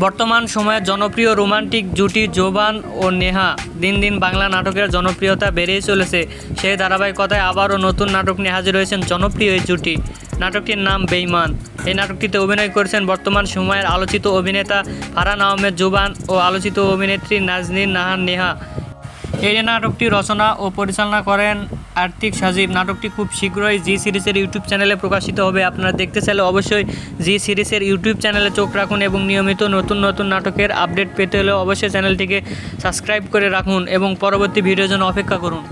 বর্তমান সময়ে জনপ্রিয় রোমান্টিক জুটি জোবান ও নেহা দিন দিন বাংলা নাটকের জনপ্রিয়তা বেড়েই চলেছে। সেই ধারাবাহিকতায় আবারও নতুন নাটক নিয়ে হাজির হয়েছেন জনপ্রিয় এই জুটি। নাটকটির নাম বেঈমান। এই নাটকটিতে অভিনয় করেছেন বর্তমান সময়ের আলোচিত অভিনেতা ফারহান আহমেদ জোবান ও আলোচিত অভিনেত্রী নাজনীন নাহার নেহা। এই নাটকটি রচনা ও পরিচালনা করেন আতিক সাজিব। নাটকটি খুব শীঘ্রই জি সিরিজের ইউটিউব চ্যানেলে প্রকাশিত হবে। আপনারা দেখতে চাইলে অবশ্যই জি সিরিজের ইউটিউব চ্যানেলে চোখ রাখুন এবং নিয়মিত নতুন নতুন নাটকের আপডেট পেতে হলে অবশ্যই চ্যানেলটিকে সাবস্ক্রাইব করে রাখুন এবং পরবর্তী ভিডিওর জন্য অপেক্ষা করুন।